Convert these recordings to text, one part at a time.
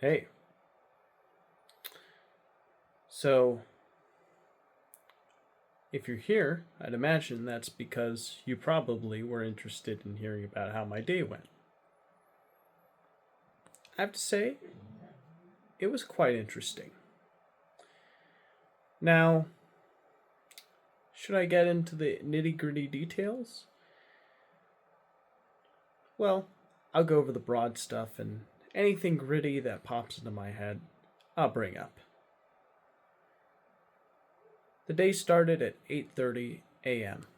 Hey, so if you're here, I'd imagine that's because you probably were interested in hearing about how my day went. I have to say, it was quite interesting. Now, should I get into the nitty gritty details? Well, I'll go over the broad stuff and anything gritty that pops into my head, I'll bring up. The day started at 8:30 a.m.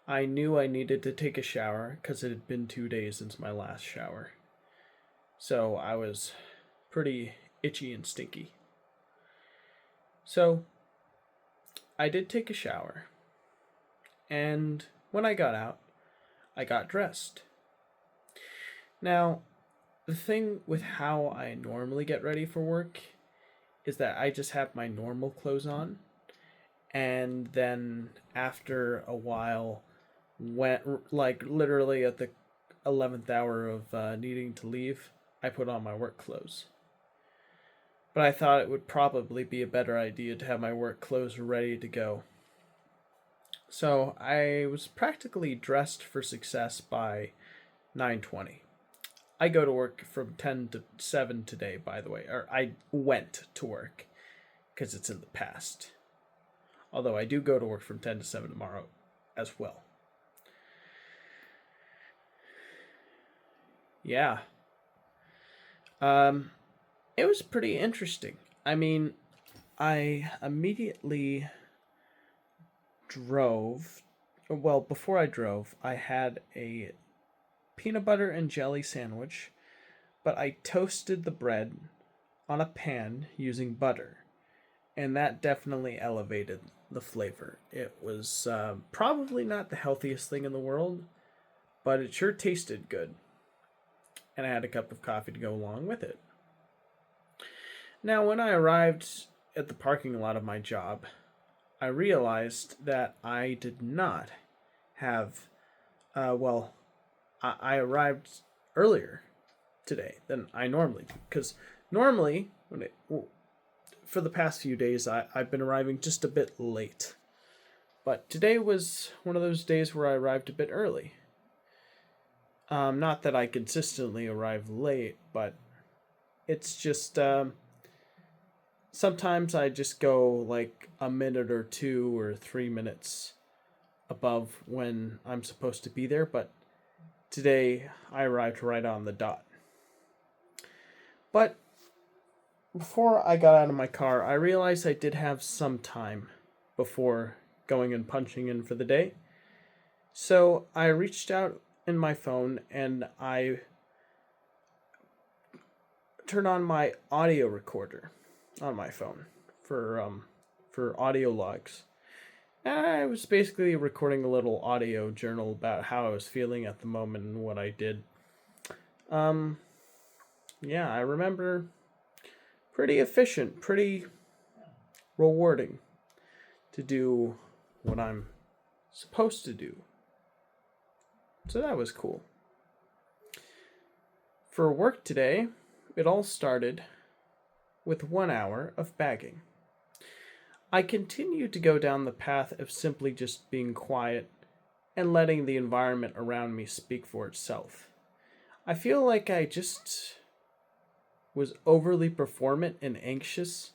I knew I needed to take a shower because it had been 2 days since my last shower. So I was pretty itchy and stinky. So I did take a shower, and when I got out, I got dressed. Now, the thing with how I normally get ready for work is that I just have my normal clothes on, and then after a while, went like literally at the 11th hour of needing to leave, I put on my work clothes. But I thought it would probably be a better idea to have my work clothes ready to go. So I was practically dressed for success by 9:20. I go to work from 10 to 7 today, by the way, or I went to work because it's in the past. Although I do go to work from 10 to 7 tomorrow as well. Yeah. Um it was pretty interesting. I mean, I immediately drove. Well, before I drove, I had a peanut butter and jelly sandwich, but I toasted the bread on a pan using butter, and that definitely elevated the flavor. It was probably not the healthiest thing in the world, but it sure tasted good, and I had a cup of coffee to go along with it. Now, when I arrived at the parking lot of my job, I realized that I did not have, well, I arrived earlier today than I normally do. Because normally, for the past few days, I've been arriving just a bit late. But today was one of those days where I arrived a bit early. Not that I consistently arrive late, but it's just sometimes I just go like a minute or 2 or 3 minutes above when I'm supposed to be there, but today I arrived right on the dot. But before I got out of my car, I realized I did have some time before going and punching in for the day. So I reached out in my phone and I turned on my audio recorder on my phone for audio logs. And I was basically recording a little audio journal about how I was feeling at the moment and what I did. Um, yeah, I remember pretty efficient, pretty rewarding to do what I'm supposed to do. So that was cool. For work today, it all started with 1 hour of bagging. I continued to go down the path of simply just being quiet and letting the environment around me speak for itself. I feel like I just was overly performant and anxious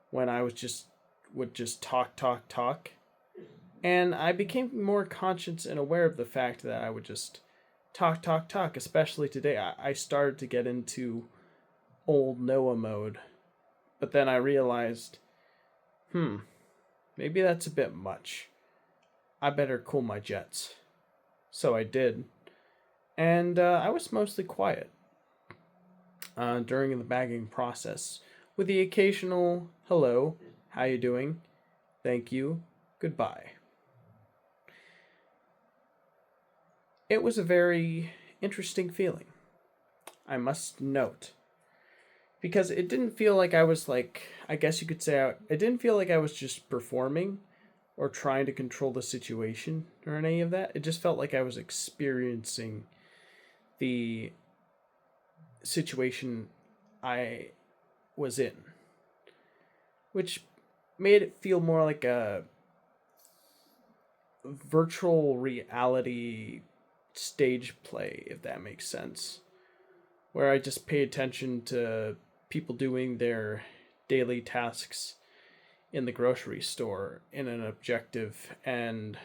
when I was just would just talk, talk, talk. And I became more conscious and aware of the fact that I would just talk, talk, talk. Especially today, I started to get into old Noah mode. But then I realized, maybe that's a bit much. I better cool my jets. So I did. And I was mostly quiet during the bagging process, with the occasional hello, how you doing, thank you, goodbye. It was a very interesting feeling, I must note, because it didn't feel like I was like, I guess you could say, it didn't feel like I was just performing or trying to control the situation or any of that. It just felt like I was experiencing the situation I was in, which made it feel more like a virtual reality stage play, if that makes sense, where I just pay attention to people doing their daily tasks in the grocery store in an objective and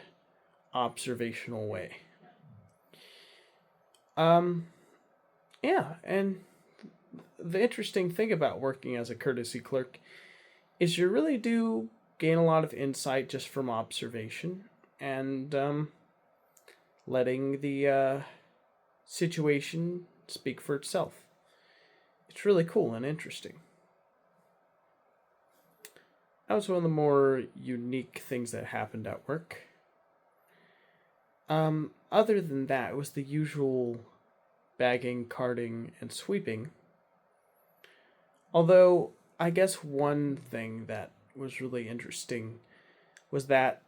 observational way. Um, yeah, and the interesting thing about working as a courtesy clerk is you really do gain a lot of insight just from observation and letting the situation speak for itself. It's really cool and interesting. That was one of the more unique things that happened at work. Other than that, it was the usual bagging, carting, and sweeping. Although, I guess one thing that was really interesting was that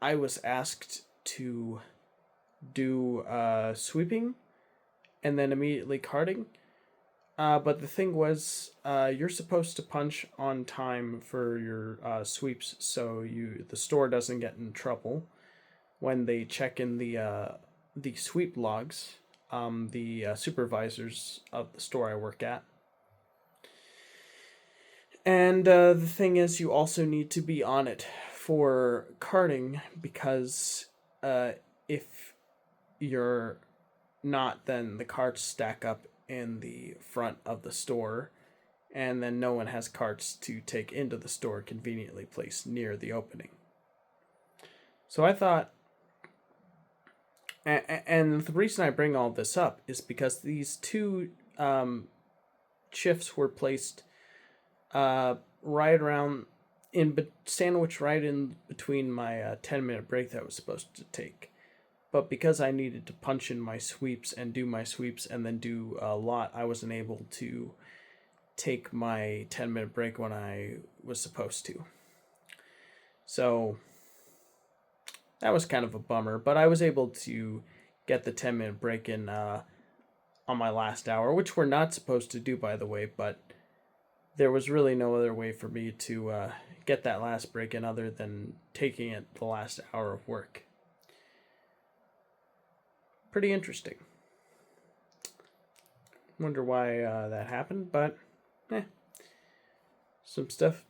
I was asked to do sweeping and then immediately carting. But the thing was, you're supposed to punch on time for your sweeps, so the store doesn't get in trouble when they check in the sweep logs. The supervisors of the store I work at. And the thing is, you also need to be on it for carting because if you're not, then the carts stack up in the front of the store, and then no one has carts to take into the store conveniently placed near the opening. So I thought, and the reason I bring all this up is because these two shifts were placed right around sandwich right in between my 10-minute break that I was supposed to take. But because I needed to punch in my sweeps and do my sweeps and then do a lot, I wasn't able to take my 10-minute break when I was supposed to. So that was kind of a bummer, but I was able to get the 10-minute break in on my last hour, which we're not supposed to do, by the way, but there was really no other way for me to get that last break in other than taking it the last hour of work. Pretty interesting. Wonder why that happened, but some stuff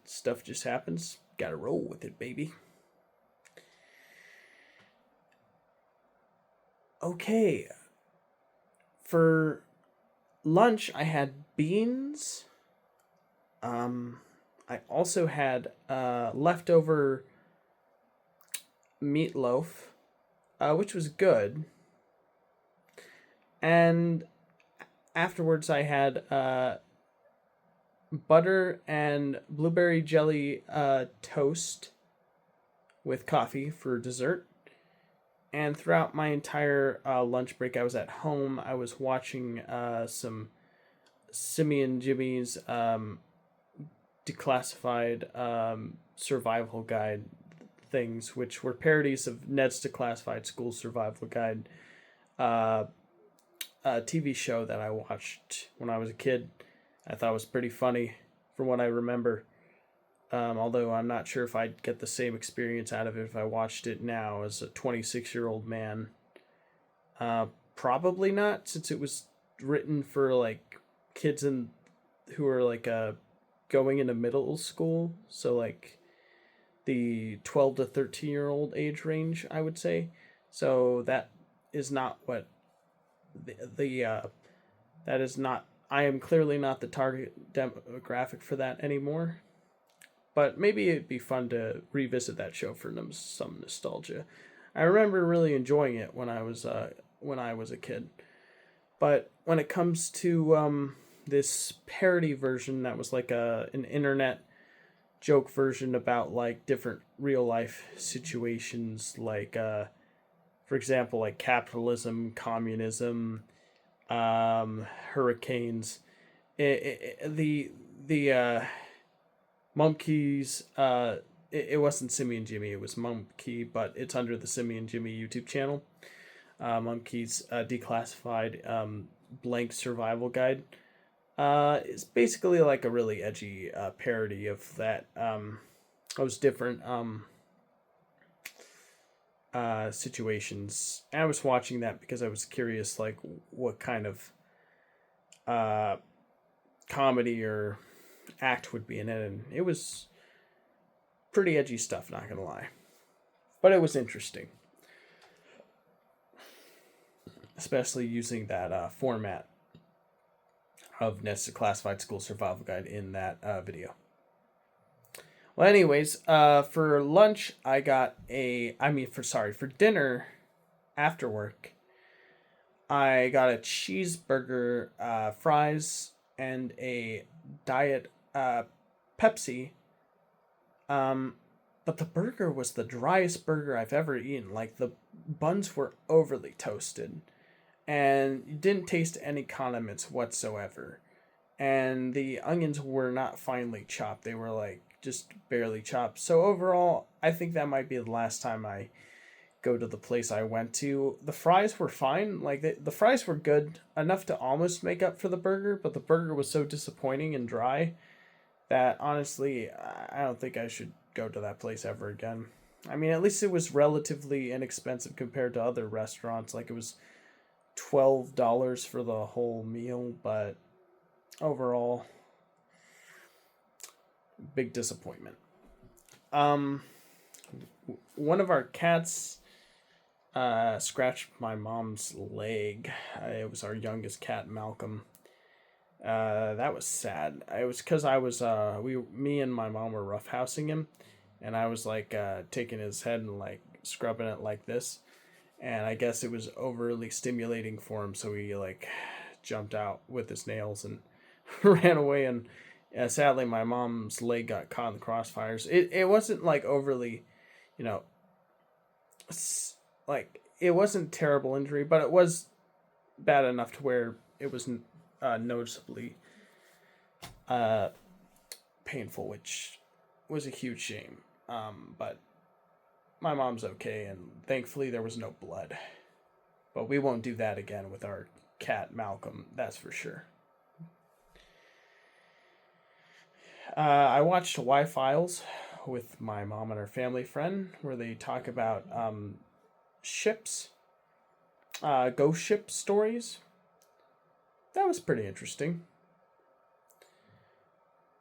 just happens. Gotta roll with it, baby. Okay. For lunch, I had beans. I also had leftover meatloaf, which was good. And afterwards, I had butter and blueberry jelly toast with coffee for dessert. And throughout my entire lunch break, I was at home. I was watching some Simeon Jimmy's declassified survival guide things, which were parodies of Ned's Declassified School Survival Guide TV show that I watched when I was a kid. I thought it was pretty funny from what I remember. Although I'm not sure if I'd get the same experience out of it if I watched it now as a 26-year-old man. Probably not, since it was written for like kids who are like going into middle school, so like the 12 to 13-year-old age range, I would say. So that is not what that is not. I am clearly not the target demographic for that anymore. But maybe it'd be fun to revisit that show for some nostalgia. I remember really enjoying it when I was a kid. But when it comes to this parody version that was like an internet joke version about like different real life situations, like for example, like capitalism, communism, hurricanes. The Mumkeys, it wasn't Simmy and Jimmy, it was Mumkey, but it's under the Simmy and Jimmy YouTube channel. Mumkeys Declassified blank survival guide. It's basically like a really edgy parody of that those different situations. And I was watching that because I was curious, like what kind of uh, comedy or act would be in it, and it was pretty edgy stuff. Not gonna lie, but it was interesting, especially using that format of Nesta Classified School Survival Guide in that video. Well, anyways, for lunch I got for dinner after work I got a cheeseburger, fries, and a diet Pepsi. Um, but the burger was the driest burger I've ever eaten. Like the buns were overly toasted, and you didn't taste any condiments whatsoever. And the onions were not finely chopped; they were like just barely chopped. So overall, I think that might be the last time I go to the place I went to. The fries were fine. Like the fries were good enough to almost make up for the burger, but the burger was so disappointing and dry that honestly, I don't think I should go to that place ever again. I mean, at least it was relatively inexpensive compared to other restaurants. Like it was $12 for the whole meal, but overall, big disappointment. Um, One of our cats scratched my mom's leg. It was our youngest cat, Malcolm. That was sad. It was because I was me and my mom were roughhousing him, and I was like taking his head and like scrubbing it like this, and I guess it was overly stimulating for him, so he like jumped out with his nails and ran away. And sadly, my mom's leg got caught in the crossfires. It wasn't like overly, you know, like it wasn't terrible injury, but it was bad enough to where it was noticeably painful, which was a huge shame. But my mom's okay, and thankfully there was no blood. But we won't do that again with our cat Malcolm, that's for sure. I watched Y Files with my mom and her family friend, where they talk about ships, ghost ship stories. That was pretty interesting.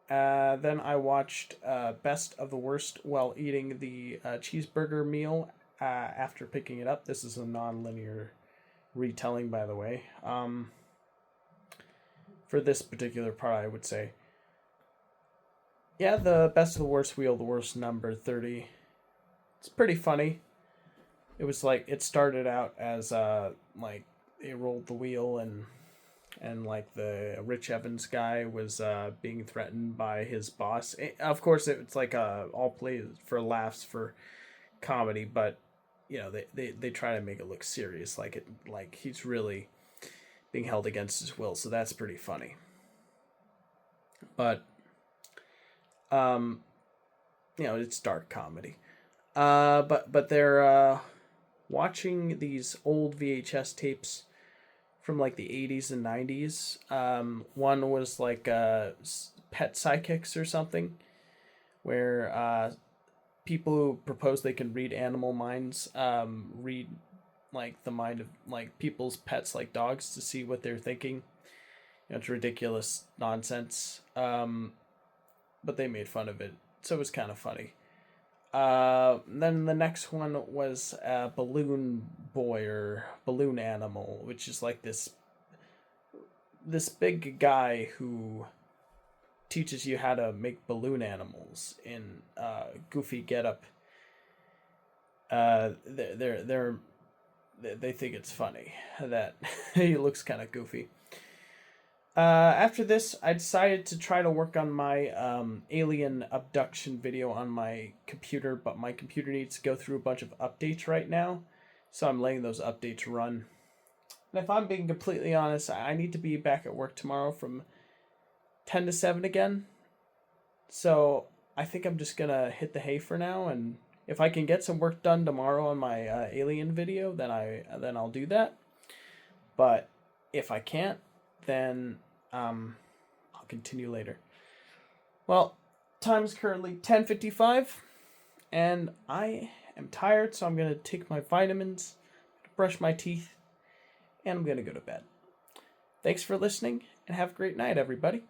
Then I watched Best of the Worst while eating the cheeseburger meal after picking it up. This is a non-linear retelling, by the way. For this particular part, I would say, yeah, the Best of the Worst wheel, the worst number 30. It's pretty funny. It was like it started out as like they rolled the wheel and like the Rich Evans guy was being threatened by his boss. Of course, it's like all played for laughs, for comedy, but you know they try to make it look serious, like he's really being held against his will. So that's pretty funny. But you know, it's dark comedy. But they're watching these old VHS tapes from like the 80s and 90s. One was like Pet Psychics or something, where people who propose they can read animal minds read like the mind of like people's pets, like dogs, to see what they're thinking. You know, it's ridiculous nonsense. But they made fun of it, so it was kind of funny. Then the next one was Balloon Boy or Balloon Animal, which is like this big guy who teaches you how to make balloon animals in goofy getup. They think it's funny that he looks kind of goofy. After this, I decided to try to work on my alien abduction video on my computer, but my computer needs to go through a bunch of updates right now, so I'm letting those updates run. And if I'm being completely honest, I need to be back at work tomorrow from 10 to 7 again, so I think I'm just gonna hit the hay for now, and if I can get some work done tomorrow on my alien video, then I'll do that. But If I can't, then I'll continue later. Well, time's currently 10:55, and I am tired, so I'm going to take my vitamins, brush my teeth, and I'm going to go to bed. Thanks for listening, and have a great night, everybody.